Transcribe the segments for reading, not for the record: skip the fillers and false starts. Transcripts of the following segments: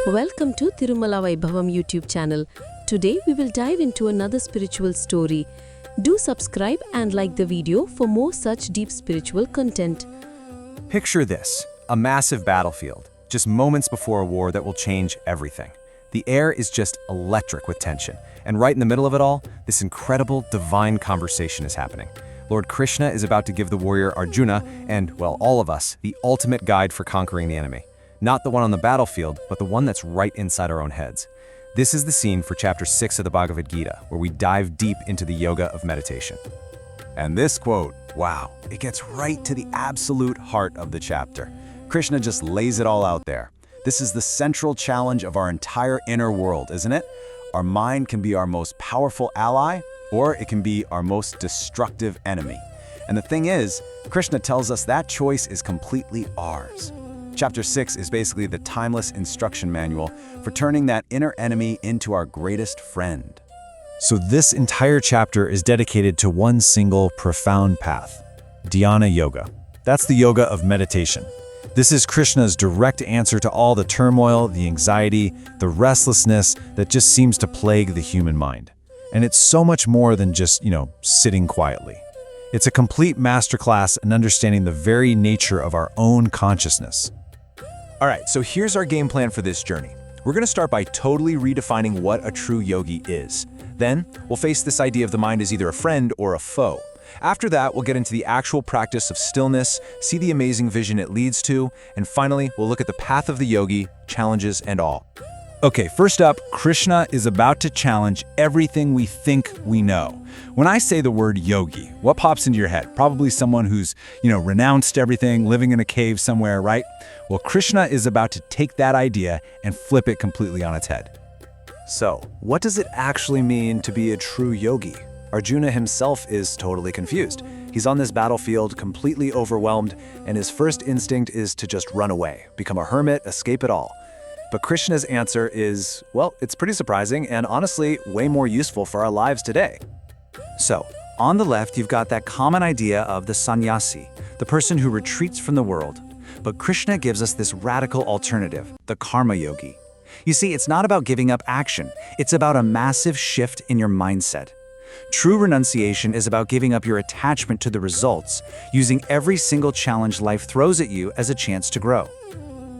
Welcome to Tirumala Vaibhavam YouTube channel. Today we will dive into another spiritual story. Do subscribe and like the video for more such deep spiritual content. Picture this, a massive battlefield, just moments before a war that will change everything. The air is just electric with tension, and right in the middle of it all, this incredible divine conversation is happening. Lord Krishna is about to give the warrior Arjuna, and, well, all of us, the ultimate guide for conquering the enemy. Not the one on the battlefield, but the one that's right inside our own heads. This is the scene for chapter 6 of the Bhagavad Gita, where we dive deep into the yoga of meditation. And this quote, wow, it gets right to the absolute heart of the chapter. Krishna just lays it all out there. This is the central challenge of our entire inner world, isn't it? Our mind can be our most powerful ally, or it can be our most destructive enemy. And the thing is, Krishna tells us that choice is completely ours. Chapter 6 is basically the timeless instruction manual for turning that inner enemy into our greatest friend. So this entire chapter is dedicated to one single profound path, Dhyana yoga. That's the yoga of meditation. This is Krishna's direct answer to all the turmoil, the anxiety, the restlessness that just seems to plague the human mind. And it's so much more than just, sitting quietly. It's a complete masterclass in understanding the very nature of our own consciousness. All right, so here's our game plan for this journey. We're going to start by totally redefining what a true yogi is. Then, we'll face this idea of the mind as either a friend or a foe. After that, we'll get into the actual practice of stillness, see the amazing vision it leads to, and finally, we'll look at the path of the yogi, challenges and all. Okay, first up, Krishna is about to challenge everything we think we know. When I say the word yogi, what pops into your head? Probably someone who's, renounced everything, living in a cave somewhere, right? Well, Krishna is about to take that idea and flip it completely on its head. So, what does it actually mean to be a true yogi? Arjuna himself is totally confused. He's on this battlefield, completely overwhelmed, and his first instinct is to just run away, become a hermit, escape it all. But Krishna's answer is, well, it's pretty surprising and honestly way more useful for our lives today. So, on the left, you've got that common idea of the sannyasi, the person who retreats from the world. But Krishna gives us this radical alternative, the karma yogi. You see, it's not about giving up action. It's about a massive shift in your mindset. True renunciation is about giving up your attachment to the results, using every single challenge life throws at you as a chance to grow.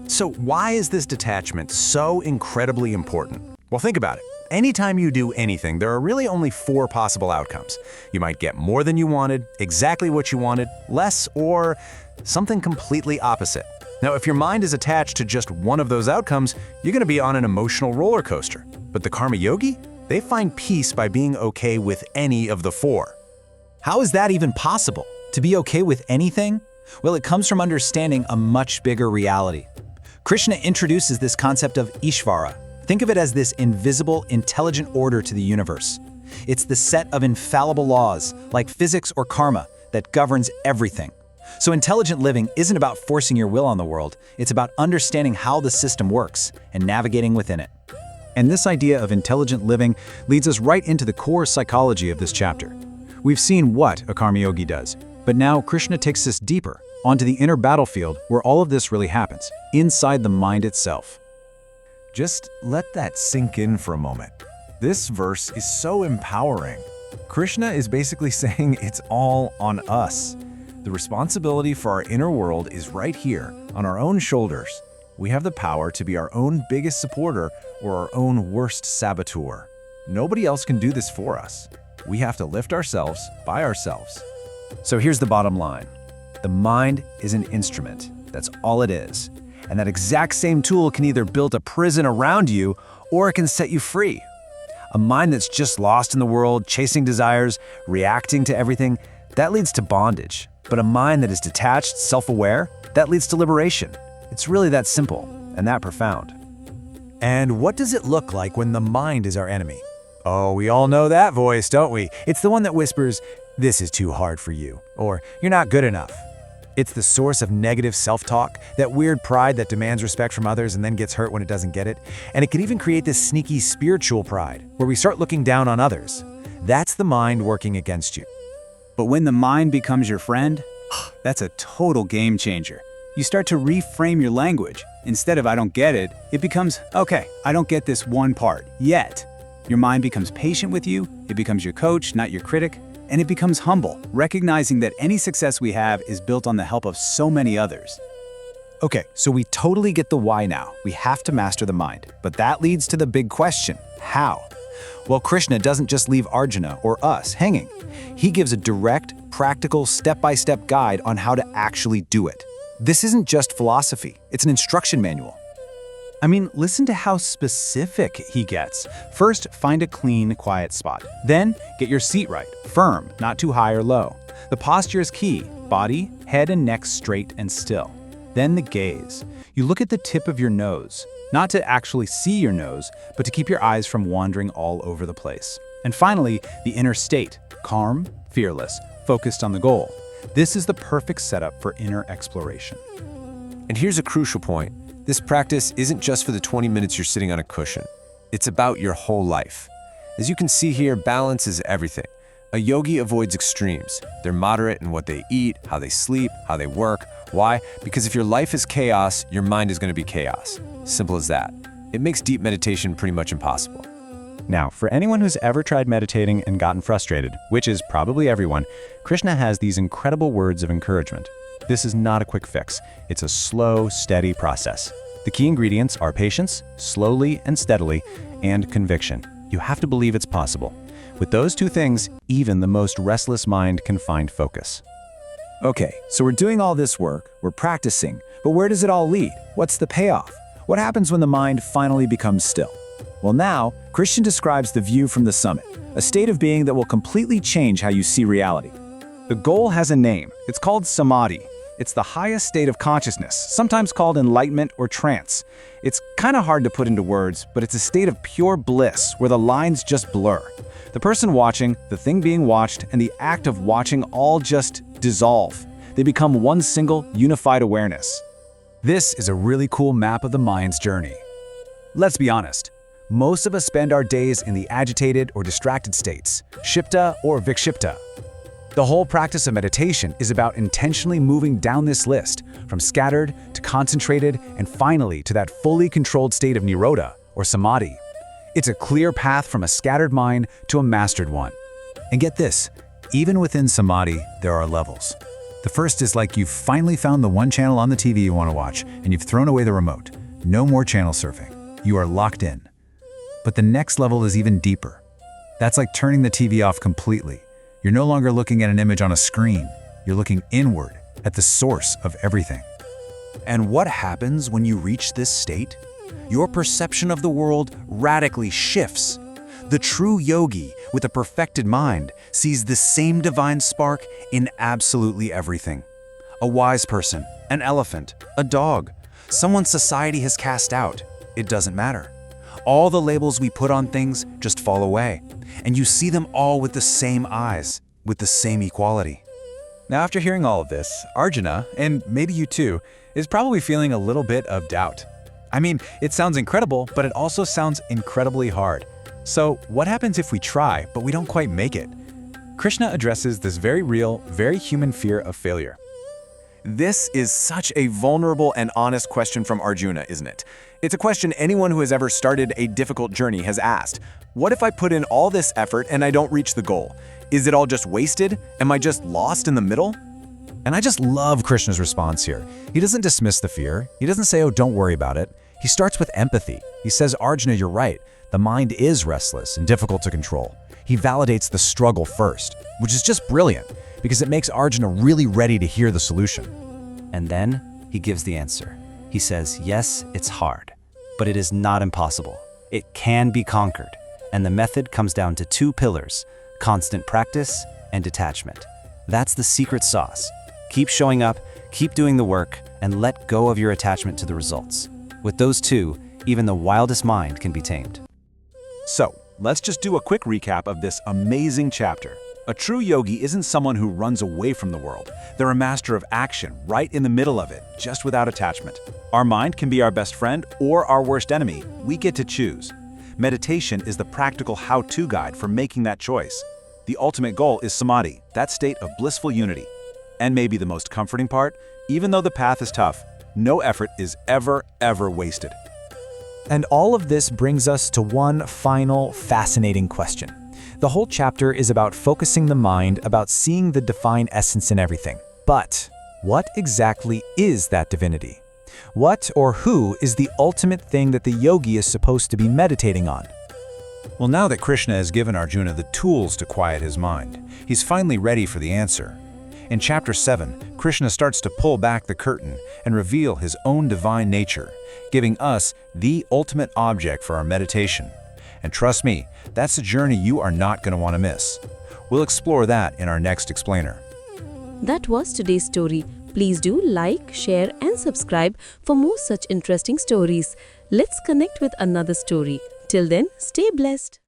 So why is this detachment so incredibly important? Well, think about it. Anytime you do anything, there are really only 4 possible outcomes. You might get more than you wanted, exactly what you wanted, less, or something completely opposite. Now, if your mind is attached to just one of those outcomes, you're going to be on an emotional roller coaster. But the karma yogi? They find peace by being okay with any of the 4. How is that even possible? To be okay with anything? Well, it comes from understanding a much bigger reality. Krishna introduces this concept of Ishvara. Think of it as this invisible, intelligent order to the universe. It's the set of infallible laws, like physics or karma, that governs everything. So intelligent living isn't about forcing your will on the world, it's about understanding how the system works and navigating within it. And this idea of intelligent living leads us right into the core psychology of this chapter. We've seen what a karma yogi does, but now Krishna takes us deeper, onto the inner battlefield where all of this really happens, inside the mind itself. Just let that sink in for a moment. This verse is so empowering. Krishna is basically saying it's all on us. The responsibility for our inner world is right here, on our own shoulders. We have the power to be our own biggest supporter or our own worst saboteur. Nobody else can do this for us. We have to lift ourselves by ourselves. So here's the bottom line. The mind is an instrument. That's all it is. And that exact same tool can either build a prison around you or it can set you free. A mind that's just lost in the world, chasing desires, reacting to everything, that leads to bondage. But a mind that is detached, self-aware, that leads to liberation. It's really that simple and that profound. And what does it look like when the mind is our enemy? Oh, we all know that voice, don't we? It's the one that whispers, "This is too hard for you," or "You're not good enough." It's the source of negative self-talk, that weird pride that demands respect from others and then gets hurt when it doesn't get it. And it can even create this sneaky spiritual pride, where we start looking down on others. That's the mind working against you. But when the mind becomes your friend, that's a total game changer. You start to reframe your language. Instead of "I don't get it," it becomes "Okay, I don't get this one part yet." Your mind becomes patient with you, it becomes your coach, not your critic, and it becomes humble, recognizing that any success we have is built on the help of so many others. Okay, so we totally get the why now. We have to master the mind. But that leads to the big question: how? Well, Krishna doesn't just leave Arjuna or us hanging. He gives a direct, practical, step-by-step guide on how to actually do it. This isn't just philosophy, it's an instruction manual. I mean, listen to how specific he gets. First, find a clean, quiet spot. Then, get your seat right, firm, not too high or low. The posture is key: body, head and neck straight and still. Then the gaze. You look at the tip of your nose, not to actually see your nose, but to keep your eyes from wandering all over the place. And finally, the inner state: calm, fearless, focused on the goal. This is the perfect setup for inner exploration. And here's a crucial point. This practice isn't just for the 20 minutes you're sitting on a cushion. It's about your whole life. As you can see here, balance is everything. A yogi avoids extremes. They're moderate in what they eat, how they sleep, how they work. Why? Because if your life is chaos, your mind is going to be chaos. Simple as that. It makes deep meditation pretty much impossible. Now, for anyone who's ever tried meditating and gotten frustrated, which is probably everyone, Krishna has these incredible words of encouragement. This is not a quick fix. It's a slow, steady process. The key ingredients are patience, slowly and steadily, and conviction. You have to believe it's possible. With those two things, even the most restless mind can find focus. Okay, so we're doing all this work, we're practicing, but where does it all lead? What's the payoff? What happens when the mind finally becomes still? Well, now, Krishna describes the view from the summit, a state of being that will completely change how you see reality. The goal has a name. It's called samadhi. It's the highest state of consciousness, sometimes called enlightenment or trance. It's kind of hard to put into words, but it's a state of pure bliss where the lines just blur. The person watching, the thing being watched, and the act of watching all just dissolve. They become one single, unified awareness. This is a really cool map of the mind's journey. Let's be honest. Most of us spend our days in the agitated or distracted states, Shipta or Vikshipta. The whole practice of meditation is about intentionally moving down this list, from scattered to concentrated, and finally to that fully controlled state of nirodha, or samadhi. It's a clear path from a scattered mind to a mastered one. And get this, even within samadhi, there are levels. The first is like you've finally found the one channel on the TV you want to watch, and you've thrown away the remote. No more channel surfing. You are locked in. But the next level is even deeper. That's like turning the TV off completely. You're no longer looking at an image on a screen. You're looking inward, at the source of everything. And what happens when you reach this state? Your perception of the world radically shifts. The true yogi, with a perfected mind, sees the same divine spark in absolutely everything. A wise person, an elephant, a dog, someone society has cast out. It doesn't matter. All the labels we put on things just fall away, and you see them all with the same eyes, with the same equality. Now, after hearing all of this, Arjuna, and maybe you too, is probably feeling a little bit of doubt. I mean, it sounds incredible, but it also sounds incredibly hard. So, what happens if we try, but we don't quite make it? Krishna addresses this very real, very human fear of failure. This is such a vulnerable and honest question from Arjuna, isn't it? It's a question anyone who has ever started a difficult journey has asked. What if I put in all this effort and I don't reach the goal? Is it all just wasted? Am I just lost in the middle? And I just love Krishna's response here. He doesn't dismiss the fear. He doesn't say, oh, don't worry about it. He starts with empathy. He says, Arjuna, you're right. The mind is restless and difficult to control. He validates the struggle first, which is just brilliant because it makes Arjuna really ready to hear the solution. And then he gives the answer. He says, yes, it's hard, but it is not impossible. It can be conquered. And the method comes down to two pillars: constant practice and detachment. That's the secret sauce. Keep showing up, keep doing the work, and let go of your attachment to the results. With those two, even the wildest mind can be tamed. So, let's just do a quick recap of this amazing chapter. A true yogi isn't someone who runs away from the world. They're a master of action, right in the middle of it, just without attachment. Our mind can be our best friend or our worst enemy. We get to choose. Meditation is the practical how-to guide for making that choice. The ultimate goal is samadhi, that state of blissful unity. And maybe the most comforting part, even though the path is tough, No effort is ever wasted. And all of this brings us to one final, fascinating question. The whole chapter is about focusing the mind, about seeing the divine essence in everything. But what exactly is that divinity? What or who is the ultimate thing that the yogi is supposed to be meditating on? Well, now that Krishna has given Arjuna the tools to quiet his mind, he's finally ready for the answer. In chapter 7, Krishna starts to pull back the curtain and reveal his own divine nature, giving us the ultimate object for our meditation. And trust me, that's a journey you are not going to want to miss. We'll explore that in our next explainer. That was today's story. Please do like, share and subscribe for more such interesting stories. Let's connect with another story. Till then, stay blessed.